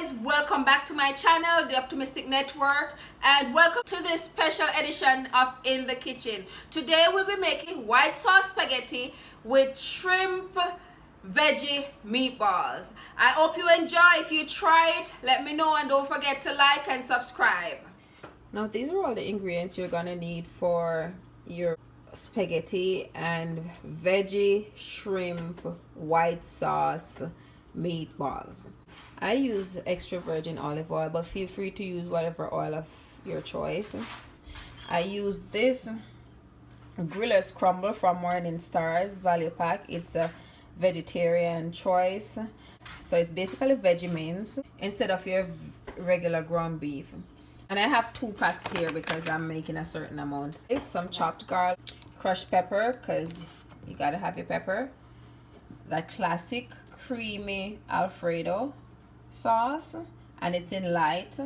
guys, welcome back to my channel, The Optimistic Network, and welcome to this special edition of In the Kitchen. Today we'll be making white sauce spaghetti with shrimp veggie meatballs. I hope you enjoy. If you try it, let me know, and don't forget to like and subscribe. Now these are all the ingredients you're gonna need for your spaghetti and veggie shrimp white sauce meatballs. I use extra virgin olive oil, but feel free to use whatever oil of your choice. I use this Griller's Crumble from Morning Stars value pack. It's a vegetarian choice, so it's basically veggie mince instead of your regular ground beef. And I have 2 packs here because I'm making a certain amount. It's some chopped garlic, crushed pepper, because you gotta have your pepper, that classic creamy Alfredo sauce, and it's in light.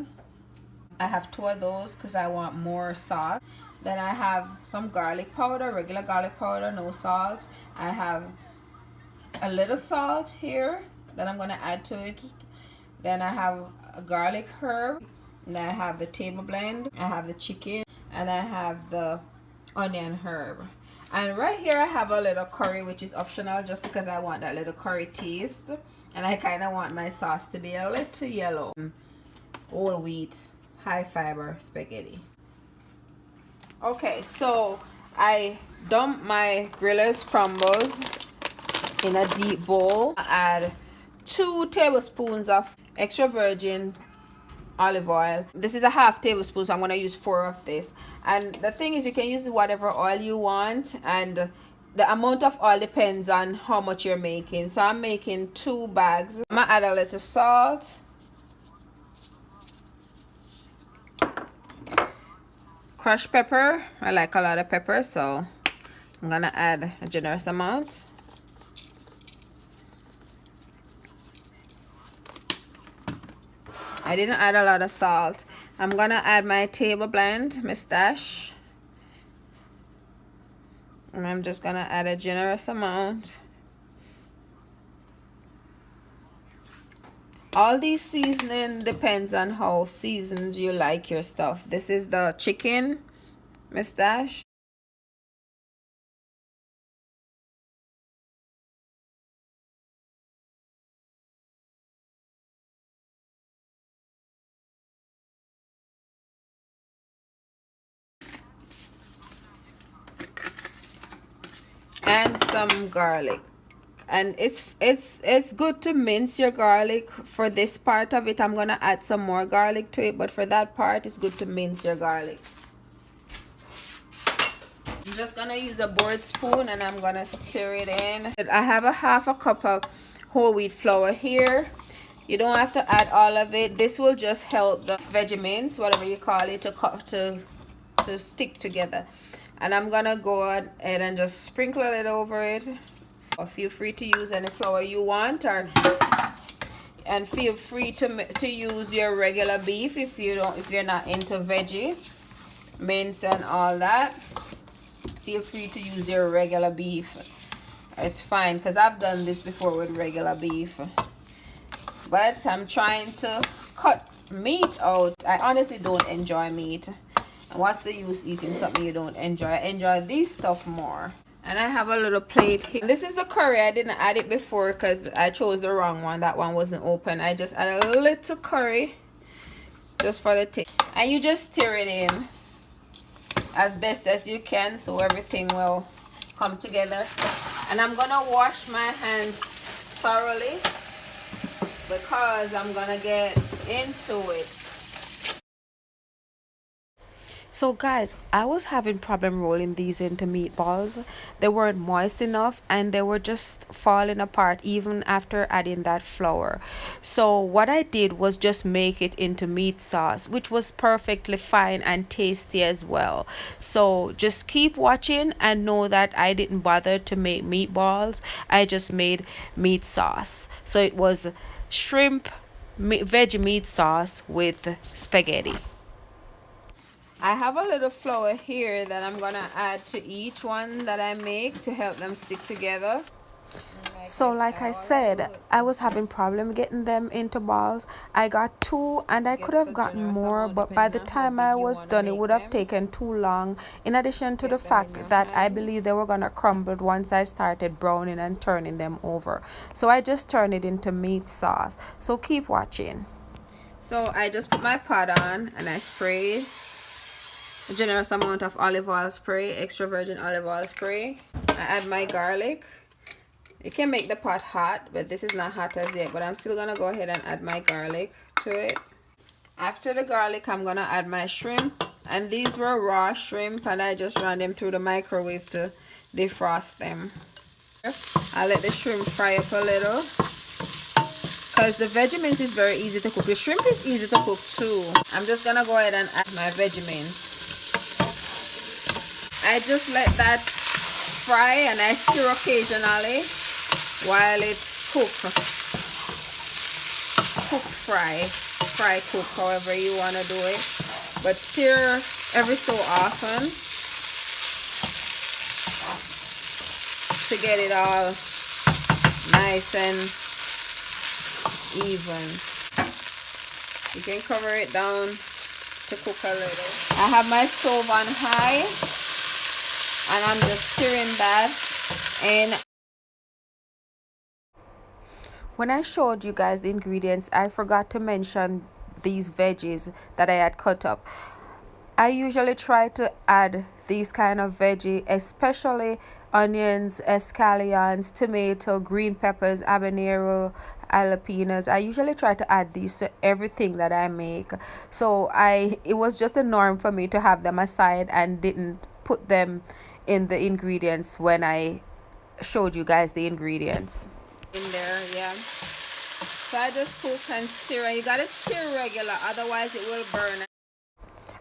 I have 2 of those because I want more sauce. Then I have some garlic powder, regular garlic powder, no salt. I have a little salt here that I'm going to add to it. Then I have a garlic herb, and I have the table blend, I have the chicken, and I have the onion herb. And right here I have a little curry, which is optional just because I want that little curry taste, and I kind of want my sauce to be a little yellow. Whole wheat high fiber spaghetti. Okay, so I dump my Griller's crumbles in a deep bowl. I add 2 tablespoons of extra virgin olive oil. This is a half tablespoon, so I'm going to use 4 of this. And the thing is, you can use whatever oil you want, and the amount of oil depends on how much you're making. So I'm making 2 bags. I'm going to add a little salt, crushed pepper. I like a lot of pepper, so I'm going to add a generous amount. I didn't add a lot of salt. I'm gonna add my table blend, mustache, and I'm just gonna add a generous amount. All these seasoning depends on how seasoned you like your stuff. This is the chicken mustache. And some garlic. And it's good to mince your garlic. For this part of it, I'm gonna add some more garlic to it, but for that part, it's good to mince your garlic. I'm just gonna use a board spoon and I'm gonna stir it in. I have a half a cup of whole wheat flour here. You don't have to add all of it. This will just help the veggie mince, whatever you call it, to stick together. And I'm gonna go ahead and just sprinkle it over it. Or feel free to use any flour you want, and feel free to use your regular beef if you're not into veggie mince and all that. Feel free to use your regular beef. It's fine, because I've done this before with regular beef. But I'm trying to cut meat out. I honestly don't enjoy meat. And what's the use eating something you don't enjoy? I enjoy this stuff more. And I have a little plate here. This is the curry. I didn't add it before because I chose the wrong one. That one wasn't open. I just add a little curry just for the taste. And you just stir it in as best as you can so everything will come together. And I'm gonna wash my hands thoroughly because I'm gonna get into it. So guys, I was having problem rolling these into meatballs. They weren't moist enough and they were just falling apart even after adding that flour. So what I did was just make it into meat sauce, which was perfectly fine and tasty as well. So just keep watching and know that I didn't bother to make meatballs. I just made meat sauce. So it was shrimp veggie meat sauce with spaghetti. I have a little flour here that I'm gonna add to each one that I make to help them stick together. I'm So like I said, I was having problem getting them into balls. I got two and I could have gotten more, but by the time I was done, it would have taken too long. In addition to the fact that I believe they were gonna crumble once I started browning and turning them over. So I just turned it into meat sauce. So keep watching. So I just put my pot on and I sprayed a generous amount of olive oil spray, extra virgin olive oil spray. I add my garlic. You can make the pot hot, but this is not hot as yet, but I'm still gonna go ahead and add my garlic to it. After the garlic, I'm gonna add my shrimp, and these were raw shrimp and I just ran them through the microwave to defrost them. I'll let the shrimp fry up a little because the Vegemite is very easy to cook. The shrimp is easy to cook too. I'm just gonna go ahead and add my Vegemite. I just let that fry and I stir occasionally while it's fry cook, however you want to do it, but stir every so often to get it all nice and even. You can cover it down to cook a little. I have my stove on high and I'm just stirring that in. When I showed you guys the ingredients, I forgot to mention these veggies that I had cut up. I usually try to add these kind of veggie, especially onions, scallions, tomato, green peppers, habanero, jalapenos. I usually try to add these to everything that I make. So it was just a norm for me to have them aside and didn't put them in the ingredients when I showed you guys the ingredients. In there, yeah. So I just cook and stir. You gotta stir regular, otherwise it will burn.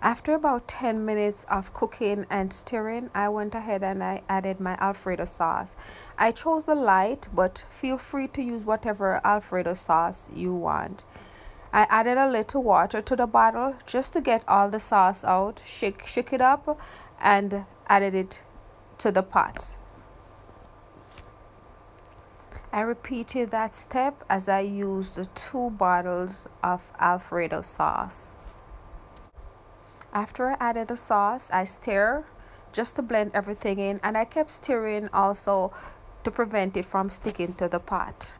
After about 10 minutes of cooking and stirring, I went ahead and I added my Alfredo sauce. I chose the light, but feel free to use whatever Alfredo sauce you want. I added a little water to the bottle just to get all the sauce out, shook it up, and added it to the pot. I repeated that step as I used 2 bottles of Alfredo sauce. After I added the sauce, I stir just to blend everything in, and I kept stirring also to prevent it from sticking to the pot.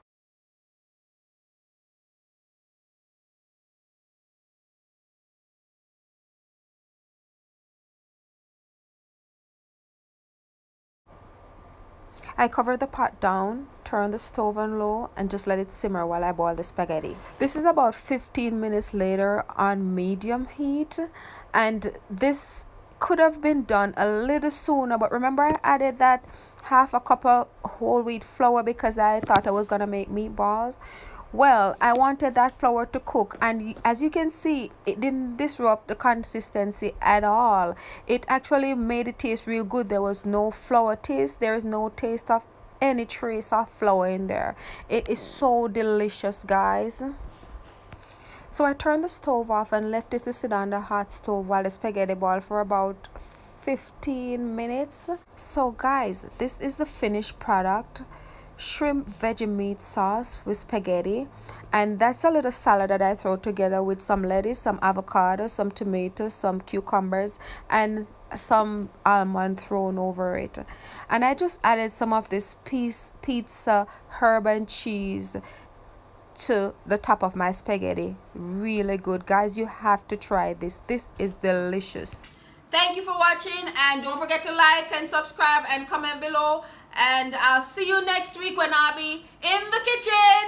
I covered the pot down, turned the stove on low, and just let it simmer while I boil the spaghetti. This is about 15 minutes later on medium heat, and this could have been done a little sooner, but remember I added that half a cup of whole wheat flour because I thought I was gonna make meatballs. Well, I wanted that flour to cook, and as you can see, it didn't disrupt the consistency at all. It actually made it taste real good. There was no flour taste. There is no taste of any trace of flour in there. It is so delicious, guys. So I turned the stove off and left it to sit on the hot stove while the spaghetti boiled for about 15 minutes. So guys, this is the finished product: shrimp veggie meat sauce with spaghetti, and that's a little salad that I throw together with some lettuce, some avocado, some tomatoes, some cucumbers, and some almond thrown over it. And I just added some of this pizza herb and cheese to the top of my spaghetti. Really good, guys. You have to try this. This is delicious. Thank you for watching, and don't forget to like and subscribe and comment below, and I'll see you next week when I'll be in the kitchen.